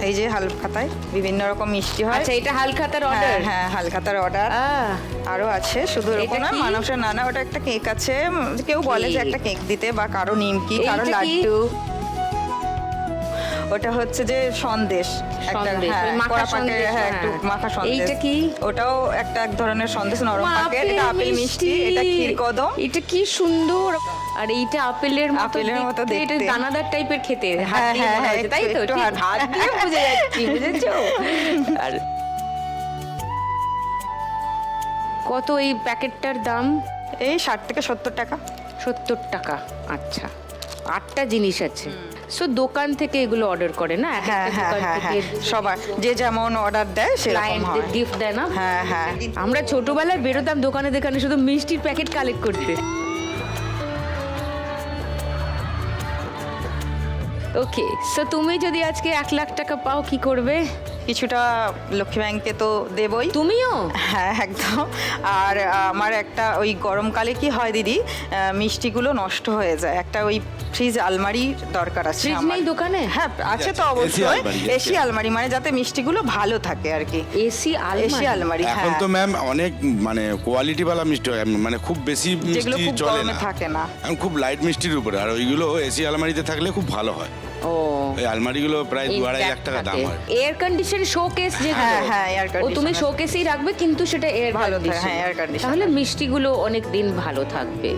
এই যে হালখাতায় বিভিন্ন রকম মিষ্টি হয়। আচ্ছা, এটা হালখাতার হ্যাঁ অর্ডার? হ্যাঁ, হালখাতার অর্ডার আরো আছে, শুধু এরকম না, কি? মানুষের নানা। ওটা একটা কেক আছে, কেউ বলে যে একটা কেক দিতে, বা কারো নিমকি, কারো এইটা কি? লাড্ডু। ওটা হচ্ছে যে সন্দেশ, একটা সন্দেশ, হ্যাঁ, ওই মাখা কড়া পাকে, সন্দেশ, হ্যাঁ, একটু হ্যাঁ। মাখা সন্দেশ। এইটা কি? ওটাও একটা এক ধরনের সন্দেশ, নরম মা, পাকের। এটা আপেল মিষ্টি, এটা ক্ষীর কদম। এটা কি সুন্দর! আর এইটা আপেলের মতো দেখতে, এটা দেখতে। দানাদার টাইপের খেতে, হাত হ্যাঁ, দিয়ে হ্যাঁ, মনে হ্যাঁ, হচ্ছে, তাই তো? একটু ঠিক, হাত দিয়ে বুঝে যাচ্ছি, বুঝেছো? আর কত এই প্যাকেটটার দাম? এই 60 থেকে 70 টাকা। 70 টাকা। আচ্ছা, 8টা জিনিস আছে। সো দোকান থেকে এগুলো অর্ডার করে না? এক হ্যাঁ একটা হ্যাঁ দোকান হ্যাঁ থেকে হ্যাঁ, সবার যে যেমন অর্ডার দেয় সেরকম ক্লায়েন্টদের হয়। গিফট দেয় না? হ্যাঁ হ্যাঁ। আমরা ছোটবেলায় বেরোতাম দোকানে দোকানে শুধু মিষ্টির প্যাকেট কালেক্ট করতে। ওকে, সো তুমি যদি আজকে 1 লাখ টাকা পাও, কি করবে? কিছুটা লক্ষ্মী ব্যাংকে তো দেবই। তুমিও? হ্যাঁ, একদম। আর আমার একটা ওই গরমকালে কি হয় দিদি, মিষ্টিগুলো নষ্ট হয়ে যায়, একটা ওই ফ্রিজ আলমারি দরকার আছে ফ্রিজ আমার। নেই দোকানে? হ্যাঁ আছে তো এসি অবশ্যই, আলমারি, এসি আলমারি, মানে যাতে মিষ্টিগুলো ভালো থাকে আর কি। এসি এসি আলমারি, এখন হ্যাঁ, তো ম্যাম অনেক মানে কোয়ালিটি বালা মিষ্টি হয়, মানে খুব বেশি যেগুলো মিষ্টি খুব চলে গরমে না, থাকে না। এখন খুব লাইট মিষ্টির উপরে, আর ওইগুলো এসি আলমারিতে থাকলে খুব ভালো হয়। ও, ওই আলমারিগুলো প্রায় 2-2.5 লাখ টাকা দাম হয়। এয়ার কন্ডিশন শোকেস যে, হ্যাঁ, হ্যাঁ, air ও তুমি conditioner। শোকেসেই রাখবে, কিন্তু সেটা এয়ার ভালো থাকে, কন্ডিশন। হ্যাঁ, air conditioner। তাহলে মিষ্টিগুলো অনেক দিন ভালো থাকবে।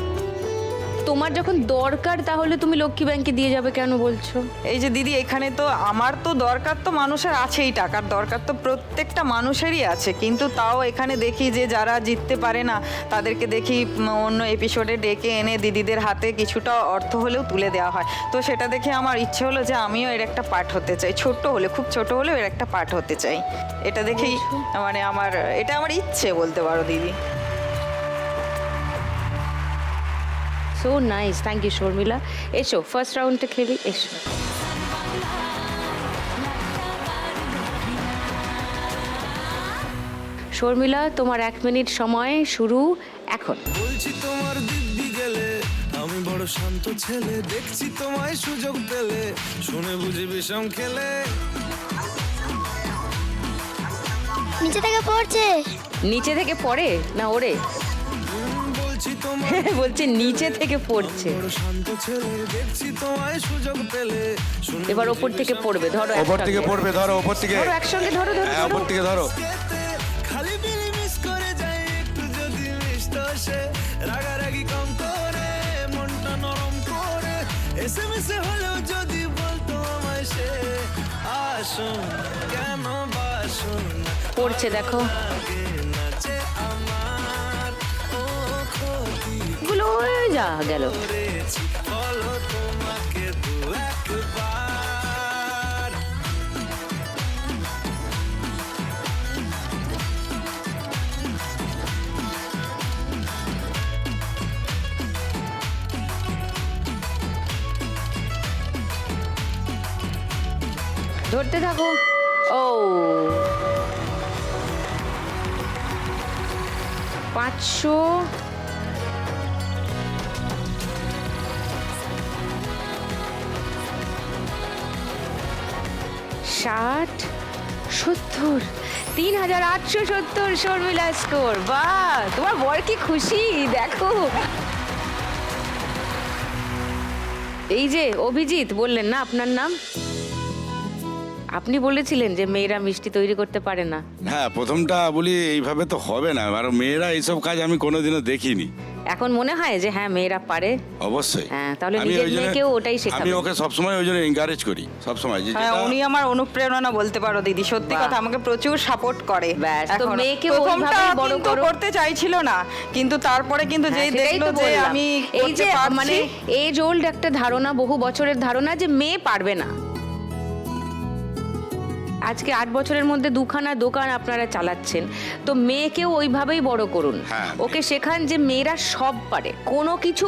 তোমার যখন দরকার, তাহলে তুমি লক্ষ্মী ব্যাংকে দিয়ে যাবে কেন বলছো? এই যে দিদি, এখানে তো আমার তো দরকার তো মানুষের আছেই, টাকার দরকার তো প্রত্যেকটা মানুষেরই আছে, কিন্তু তাও এখানে দেখি যে যারা জিততে পারে না তাদেরকে দেখি অন্য এপিসোডে ডেকে এনে দিদিদের হাতে কিছুটা অর্থ হলেও তুলে দেওয়া হয়। তো সেটা দেখে আমার ইচ্ছে হলো যে আমিও এর একটা পার্ট হতে চাই, ছোট্ট হলে, খুব ছোট হলেও এর একটা পার্ট হতে চাই। এটা দেখেই মানে এটা আমার ইচ্ছে বলতে পারো দিদি। So nice, thank you Sharmila. এসো ফার্স্ট রাউন্ডটা খেলি, এসো। শর্মিলা, তোমার 1 মিনিট সময় শুরু এখন। বলছি তোমার দিব্যি গেলে, আমি বড় শান্ত ছেলে, দেখছি তোমায় সুযোগ পেলে, শুনে বুঝি বিষম খেলে। নিচে থেকে পড়ছে। নিচে থেকে পড়ে না ওরে? বলছি তোমার বলছে নিচে থেকে পড়ছে। বড় শান্ত ছেলে, দেখছি তোমায় সুযোগ পেলে, শুনে এবার বুঝি ওপর থেকে বিষম পড়বে, ধরো ওপর থেকে একসঙ্গে। পড়বে, ধরো ওপর থেকে, ধরো একসঙ্গে, ধরো ধরো হ্যাঁ ধরো। ওপর থেকে ধরো। খেতে, খালি বিড়ি মিস করে যাই একটু যদি মিষ্ট সে, রাগারাগি কম করে, মনটা নরম করে, এসএমএসে হলেও যদি বলতো আমায় সে, আসুন কেন বাসুন পড়ছে দেখো। আগে নাচে আমার, ও ক্ষতি গুলো যা গেল। করেছি, বলো তোমাকে দু একবার। ধরতে থাকো। ও, 500, 60, 70, 3870 শর্মিলা স্কোর। বাহ, তোমার বর কি খুশি দেখো। এই যে অভিজিৎ বললেন না আপনার নাম, আপনি বলেছিলেন যে মেয়েরা মিষ্টি তৈরি করতে পারে না। হ্যাঁ, প্রথমটা বলি এইভাবে তো হবে না, আর মেয়েরা এইসব কাজ আমি কোনোদিনও দেখিনি। এখন মনে হয় যে হ্যাঁ মেয়েরা পারে। অবশ্যই। হ্যাঁ, তাহলে আমি নিজের ওই জন্য- মেয়েকেও ওটাই শেখাবেন। আমি ওকে সবসময় ওই জন্য এনকারেজ করি, সবসময় যে হ্যাঁ, যেটা- উনি আমার অনুপ্রেরণা বলতে পারো দিদি, সত্যি বাহ। কথা, আমাকে প্রচুর সাপোর্ট করে। ব্যাস, তো এখনো। মেয়েকে প্রথমটা ওইভাবেই বড় কিন্তু করো। করতে চাইছিল না, কিন্তু তারপরে কিন্তু হ্যাঁ, যেই সেটাই দেখলো তো যে বললাম। আমি এই যে করতে পারছি, মানে এজ ওল্ড একটা ধারণা, বহু বছরের ধারণা যে মেয়ে পারবে না। আজকে 8 বছরের মধ্যে 2খানা দোকান আপনারা চালাচ্ছেন, তো মেয়েকেও ওইভাবেই বড় করুন। হ্যাঁ। ওকে শেখান যে মেয়েরা সব পারে, কোনো কিছু